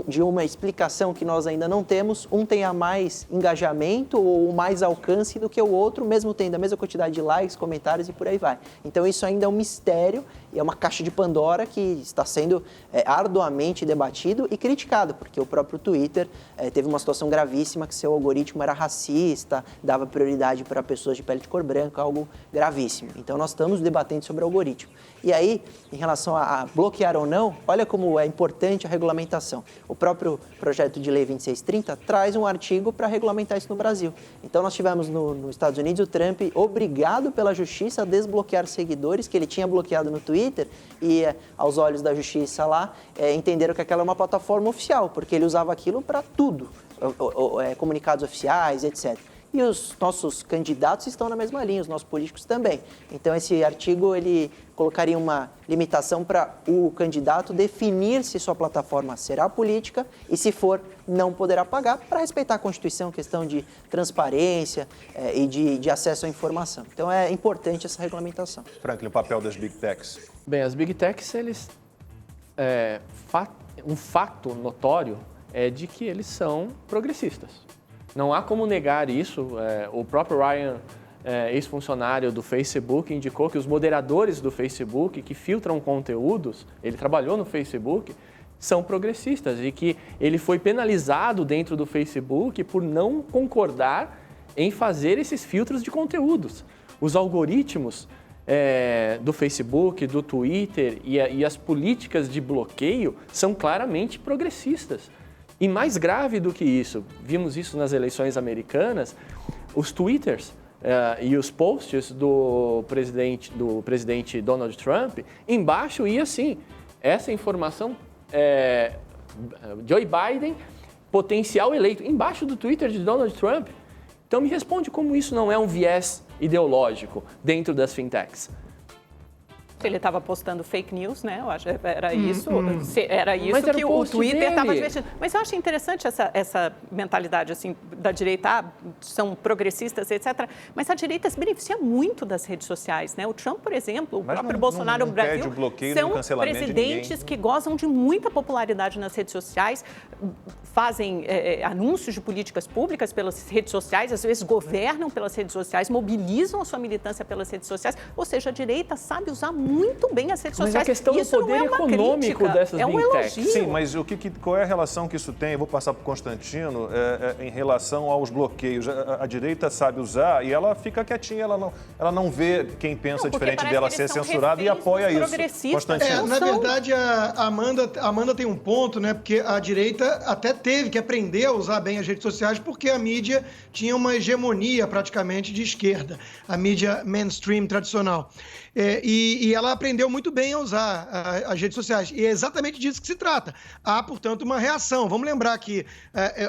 de uma explicação que nós ainda não temos, um tenha mais engajamento ou mais alcance do que o outro, mesmo tendo a mesma quantidade de likes, comentários e por aí vai. Então isso ainda é um mistério e é uma caixa de Pandora que está sendo arduamente debatido e criticado, porque o próprio Twitter teve uma situação gravíssima que seu algoritmo era racista, dava prioridade para pessoas de pele de cor branca, algo gravíssimo. Então nós estamos debatendo sobre o algoritmo. E aí, em relação a bloquear ou não, olha como é importante a regulamentação. O próprio projeto de lei 2630 traz um artigo para regulamentar isso no Brasil. Então nós tivemos nos Estados Unidos o Trump obrigado pela justiça a desbloquear seguidores que ele tinha bloqueado no Twitter e, aos olhos da justiça lá, entenderam que aquela é uma plataforma oficial, porque ele usava aquilo para tudo, comunicados oficiais, etc. E os nossos candidatos estão na mesma linha, os nossos políticos também. Então, esse artigo, ele colocaria uma limitação para o candidato definir se sua plataforma será política e, se for, não poderá pagar, para respeitar a Constituição, questão de transparência e de acesso à informação. Então, é importante essa regulamentação. Franklin, o papel das Big Techs. Bem, as Big Techs, um fato notório é de que eles são progressistas. Não há como negar isso. O próprio Ryan, ex-funcionário do Facebook, indicou que os moderadores do Facebook que filtram conteúdos, ele trabalhou no Facebook, são progressistas e que ele foi penalizado dentro do Facebook por não concordar em fazer esses filtros de conteúdos. Os algoritmos do Facebook, do Twitter e as políticas de bloqueio são claramente progressistas. E mais grave do que isso, vimos isso nas eleições americanas, os twitters e os posts do presidente Donald Trump, embaixo ia assim, essa informação, Joe Biden, potencial eleito, embaixo do Twitter de Donald Trump. Então me responde como isso não é um viés ideológico dentro das fintechs. Ele estava postando fake news, né? Eu acho que era isso, era isso Mas era que o Twitter estava divertindo. Mas eu acho interessante essa mentalidade assim da direita, são progressistas, etc. Mas a direita se beneficia muito das redes sociais, né? O Trump, por exemplo, o próprio Bolsonaro no Brasil, são presidentes que gozam de muita popularidade nas redes sociais, fazem anúncios de políticas públicas pelas redes sociais, às vezes governam pelas redes sociais, mobilizam a sua militância pelas redes sociais, ou seja, a direita sabe usar muito bem as redes sociais. Mas a questão do poder econômico dessas Big Techs. Sim, mas qual é a relação que isso tem? Eu vou passar para o Constantino, em relação aos bloqueios. A direita sabe usar e ela fica quietinha, ela não vê quem pensa diferente dela ser censurado e apoia isso. Constantino. Na verdade, a Amanda tem um ponto, né? Porque a direita até teve que aprender a usar bem as redes sociais porque a mídia tinha uma hegemonia praticamente de esquerda, a mídia mainstream tradicional. E ela aprendeu muito bem a usar as redes sociais. E é exatamente disso que se trata. Há, portanto, uma reação. Vamos lembrar que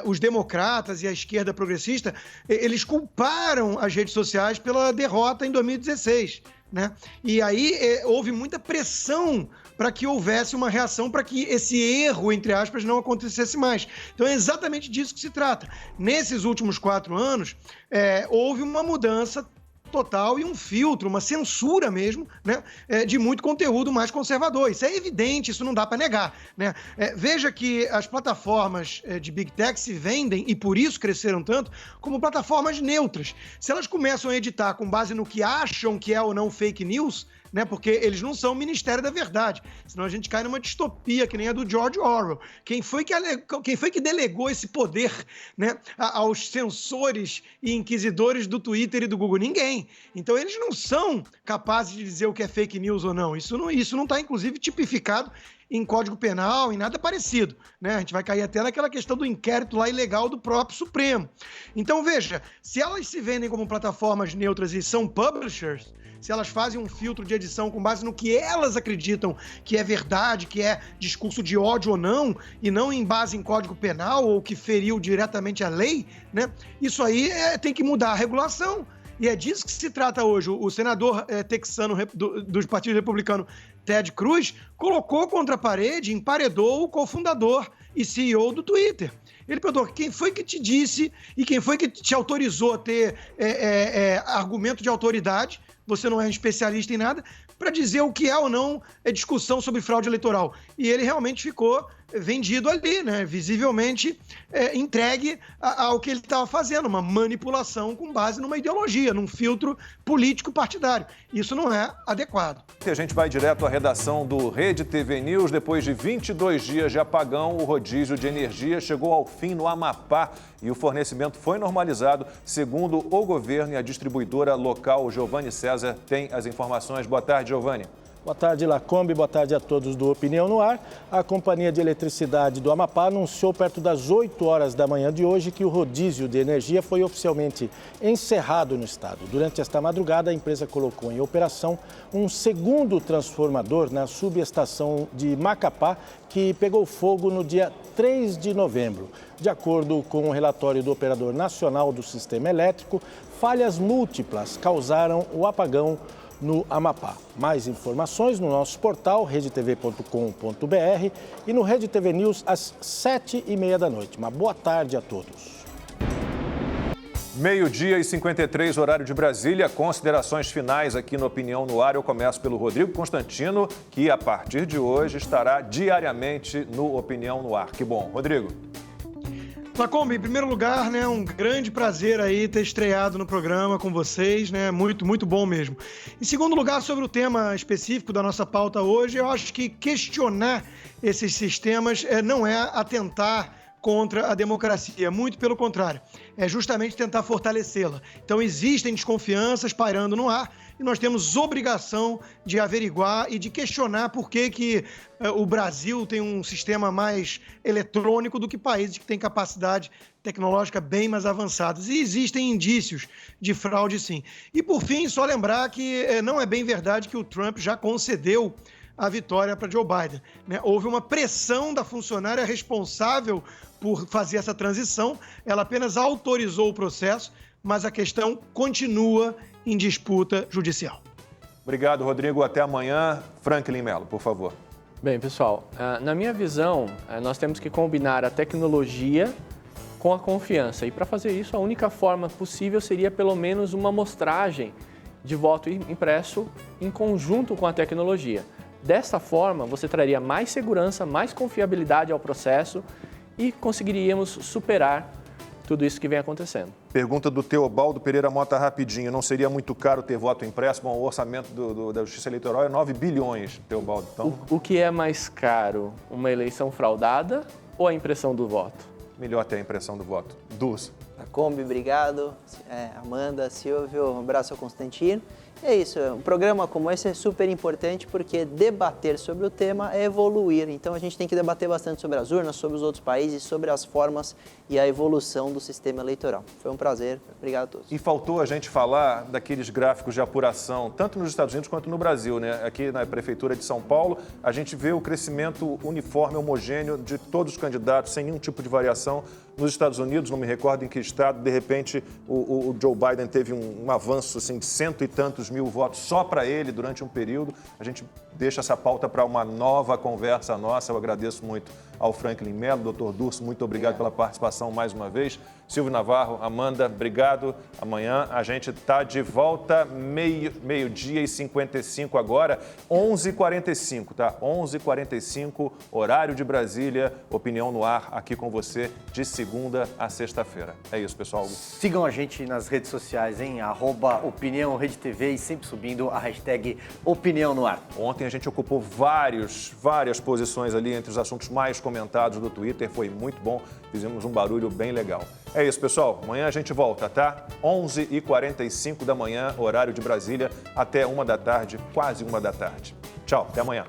os democratas e a esquerda progressista, eles culparam as redes sociais pela derrota em 2016. Né? E aí houve muita pressão para que houvesse uma reação, para que esse erro, entre aspas, não acontecesse mais. Então é exatamente disso que se trata. Nesses últimos 4 anos, houve uma mudança total e um filtro, uma censura mesmo, né, de muito conteúdo mais conservador. Isso é evidente, isso não dá para negar. Né? Veja que as plataformas de Big Tech se vendem, e por isso cresceram tanto, como plataformas neutras. Se elas começam a editar com base no que acham que é ou não fake news, né, porque eles não são o Ministério da Verdade, senão a gente cai numa distopia que nem a do George Orwell. Quem foi que delegou esse poder, né, aos censores e inquisidores do Twitter e do Google? Ninguém. Então eles não são capazes de dizer o que é fake news ou não. Isso não está, inclusive, tipificado em Código Penal, em nada parecido. Né? A gente vai cair até naquela questão do inquérito lá ilegal do próprio Supremo. Então, veja, se elas se vendem como plataformas neutras e são publishers, se elas fazem um filtro de edição com base no que elas acreditam que é verdade, que é discurso de ódio ou não, e não em base em Código Penal ou que feriu diretamente a lei, né? Isso aí tem que mudar a regulação. E é disso que se trata hoje. O senador texano do Partido Republicano, Ted Cruz, colocou contra a parede, emparedou o cofundador e CEO do Twitter. Ele perguntou: quem foi que te disse e quem foi que te autorizou a ter argumento de autoridade? Você não é um especialista em nada, para dizer o que é ou não discussão sobre fraude eleitoral. E ele realmente ficou vendido ali, né? Visivelmente entregue ao que ele estava fazendo, uma manipulação com base numa ideologia, num filtro político partidário. Isso não é adequado. A gente vai direto à redação do Rede TV News. Depois de 22 dias de apagão, o rodízio de energia chegou ao fim no Amapá e o fornecimento foi normalizado, segundo o governo e a distribuidora local. Giovanni César tem as informações. Boa tarde, Giovanni. Boa tarde, Lacombe. Boa tarde a todos do Opinião no Ar. A Companhia de Eletricidade do Amapá anunciou perto das 8 horas da manhã de hoje que o rodízio de energia foi oficialmente encerrado no estado. Durante esta madrugada, a empresa colocou em operação um segundo transformador na subestação de Macapá, que pegou fogo no dia 3 de novembro. De acordo com o relatório do Operador Nacional do Sistema Elétrico, falhas múltiplas causaram o apagão no Amapá. Mais informações no nosso portal redetv.com.br e no Rede TV News às 7h30 da noite. Uma boa tarde a todos. 12h53, horário de Brasília. Considerações finais aqui no Opinião no Ar. Eu começo pelo Rodrigo Constantino, que a partir de hoje estará diariamente no Opinião no Ar. Que bom. Rodrigo. Lacombe, em primeiro lugar, né, um grande prazer aí ter estreado no programa com vocês, né, muito, muito bom mesmo. Em segundo lugar, sobre o tema específico da nossa pauta hoje, eu acho que questionar esses sistemas não é atentar contra a democracia, muito pelo contrário, é justamente tentar fortalecê-la. Então existem desconfianças pairando no ar e nós temos obrigação de averiguar e de questionar por que o Brasil tem um sistema mais eletrônico do que países que têm capacidade tecnológica bem mais avançadas. E existem indícios de fraude, sim. E, por fim, só lembrar que não é bem verdade que o Trump já concedeu a vitória para Joe Biden. Né? Houve uma pressão da funcionária responsável por fazer essa transição, ela apenas autorizou o processo, mas a questão continua em disputa judicial. Obrigado, Rodrigo. Até amanhã. Franklin Mello, por favor. Bem, pessoal, na minha visão, nós temos que combinar a tecnologia com a confiança. E para fazer isso, a única forma possível seria pelo menos uma amostragem de voto impresso em conjunto com a tecnologia. Dessa forma, você traria mais segurança, mais confiabilidade ao processo e conseguiríamos superar tudo isso que vem acontecendo. Pergunta do Teobaldo Pereira Mota rapidinho. Não seria muito caro ter voto impresso? Bom, o orçamento da Justiça Eleitoral é 9 bilhões, Teobaldo. Então... O que é mais caro? Uma eleição fraudada ou a impressão do voto? Melhor ter a impressão do voto. Dulce. Lacombe, obrigado. Amanda, Silvio, um abraço ao Constantino. É isso, um programa como esse é super importante porque debater sobre o tema é evoluir. Então a gente tem que debater bastante sobre as urnas, sobre os outros países, sobre as formas e a evolução do sistema eleitoral. Foi um prazer, obrigado a todos. E faltou a gente falar daqueles gráficos de apuração, tanto nos Estados Unidos quanto no Brasil, né? Aqui na Prefeitura de São Paulo, a gente vê o crescimento uniforme, homogêneo de todos os candidatos, sem nenhum tipo de variação. Nos Estados Unidos, não me recordo em que estado, de repente o Joe Biden teve um avanço assim, de 100 e tantos mil votos só para ele durante um período. A gente deixa essa pauta para uma nova conversa nossa. Eu agradeço muito ao Franklin Mello, Dr. Durso, muito obrigado pela participação mais uma vez. Silvio Navarro, Amanda, obrigado. Amanhã a gente está de volta, meio-dia e 55 agora, 11h45, tá? 11h45, horário de Brasília, Opinião no Ar, aqui com você de segunda a sexta-feira. É isso, pessoal. Sigam a gente nas redes sociais, hein? @Opinião Rede TV e sempre subindo a hashtag Opinião no Ar. Ontem a gente ocupou várias posições ali entre os assuntos mais comentados do Twitter. Foi muito bom, fizemos um barulho bem legal. É isso, pessoal. Amanhã a gente volta, tá? 11h45 da manhã, horário de Brasília, até 1 da tarde, quase 1 da tarde. Tchau, até amanhã.